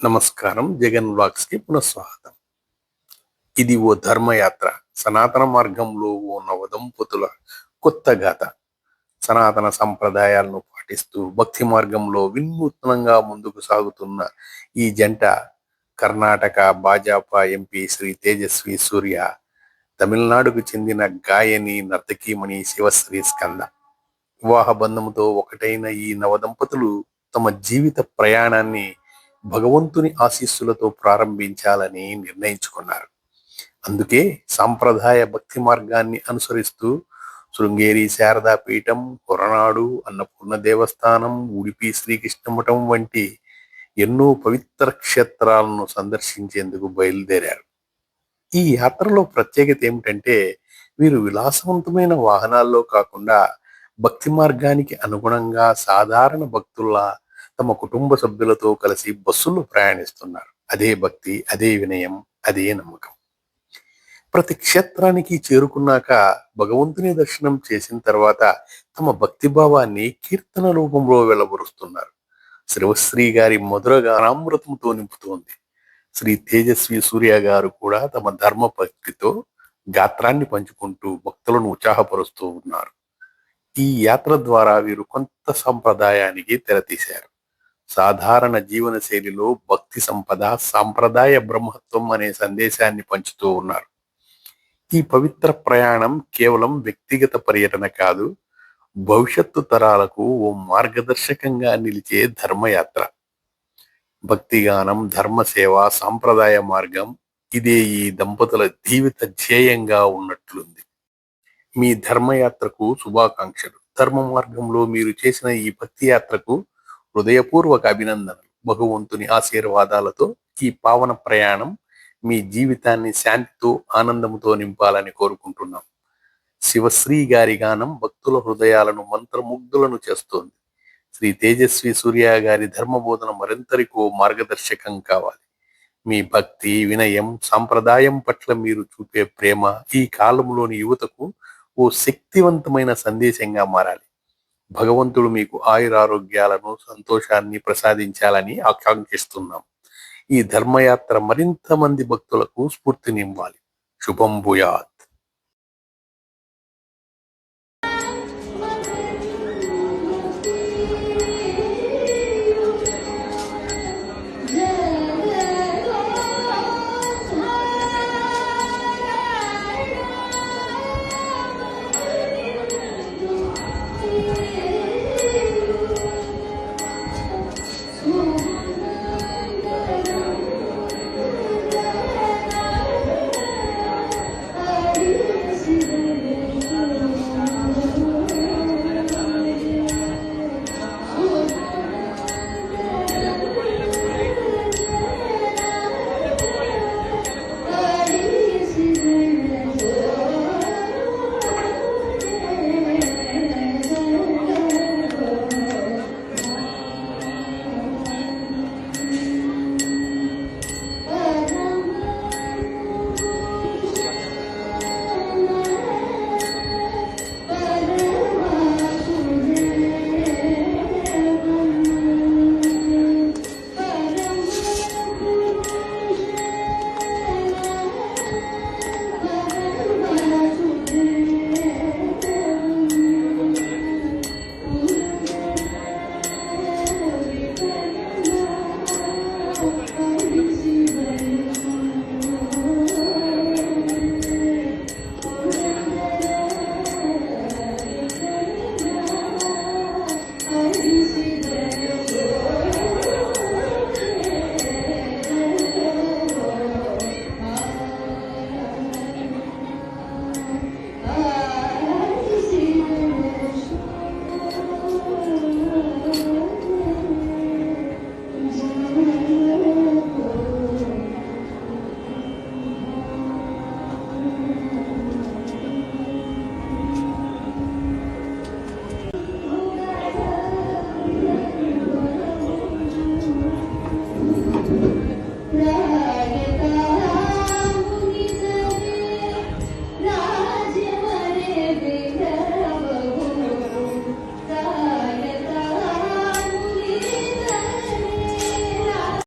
నమస్కారం. జగన్ వ్లాగ్స్‌కి పునఃస్వాగతం. ఇది ఓ ధర్మయాత్ర. సనాతన మార్గంలో ఓ నవదంపతుల కొత్త గాథ. సనాతన సంప్రదాయాలను పాటిస్తూ భక్తి మార్గంలో వినూత్నంగా ముందుకు సాగుతున్న ఈ జంట కర్ణాటక భాజపా ఎంపీ శ్రీ తేజస్వి సూర్య, తమిళనాడుకు చెందిన గాయని నర్తకీమణి శివశ్రీ స్కంద. వివాహ బంధంతో ఒకటైన ఈ నవదంపతులు తమ జీవిత ప్రయాణాన్ని భగవంతుని ఆశీస్సులతో ప్రారంభించాలని నిర్ణయించుకున్నారు. అందుకే సాంప్రదాయ భక్తి మార్గాన్ని అనుసరిస్తూ శృంగేరి శారదా పీఠం, హొరనాడు అన్నపూర్ణ దేవస్థానం, ఉడిపి శ్రీకృష్ణమఠం వంటి ఎన్నో పవిత్ర క్షేత్రాలను సందర్శించేందుకు బయలుదేరారు. ఈ యాత్రలో ప్రత్యేకత ఏమిటంటే, వీరు విలాసవంతమైన వాహనాల్లో కాకుండా భక్తి మార్గానికి అనుగుణంగా సాధారణ భక్తుల్లా తమ కుటుంబ సభ్యులతో కలిసి బస్సులో ప్రయాణిస్తున్నారు. అదే భక్తి, అదే వినయం, అదే నమ్మకం. ప్రతి క్షేత్రానికి చేరుకున్నాక భగవంతుని దర్శనం చేసిన తర్వాత తమ భక్తి భావాన్ని కీర్తన రూపంలో వెళ్లబరుస్తున్నారు. శివశ్రీ గారి మధుర గానామృతంతో నింపుతోంది. శ్రీ తేజస్వి సూర్య గారు కూడా తమ ధర్మ భక్తితో గాత్రాన్ని పంచుకుంటూ భక్తులను ఉత్సాహపరుస్తూ ఉన్నారు. ఈ యాత్ర ద్వారా వీరు కొంత సంప్రదాయానికి తెరతీశారు. సాధారణ జీవన శైలిలో భక్తి సంపద, సాంప్రదాయ బ్రహ్మత్వం అనే సందేశాన్ని పంచుతూ ఉన్నారు. ఈ పవిత్ర ప్రయాణం కేవలం వ్యక్తిగత పర్యటన కాదు, భవిష్యత్తు తరాలకు ఓ మార్గదర్శకంగా నిలిచే ధర్మయాత్ర. భక్తిగానం, ధర్మసేవ, సాంప్రదాయ మార్గం ఇదే ఈ దంపతుల జీవిత ధ్యేయంగా ఉన్నట్లుంది. మీ ధర్మయాత్రకు శుభాకాంక్షలు. ధర్మ మార్గంలో మీరు చేసిన ఈ భక్తి యాత్రకు హృదయపూర్వక అభినందనలు. భగవంతుని ఆశీర్వాదాలతో ఈ పావన ప్రయాణం మీ జీవితాన్ని శాంతితో, ఆనందంతో నింపాలని కోరుకుంటున్నాం. శివశ్రీ గారి గానం భక్తుల హృదయాలను మంత్రముగ్ధులను చేస్తోంది. శ్రీ తేజస్వి సూర్య గారి ధర్మబోధన మరింతరికో మార్గదర్శకం కావాలి. మీ భక్తి, వినయం, సాంప్రదాయం పట్ల మీరు చూపే ప్రేమ ఈ కాలంలోని యువతకు ఓ శక్తివంతమైన సందేశంగా మారాలి. భగవంతుడు మీకు ఆయురారోగ్యాలను, సంతోషాన్ని ప్రసాదించాలని ఆకాంక్షిస్తున్నాం. ఈ ధర్మయాత్ర మరింత మంది భక్తులకు స్ఫూర్తినివ్వాలి. శుభం భూయాత్.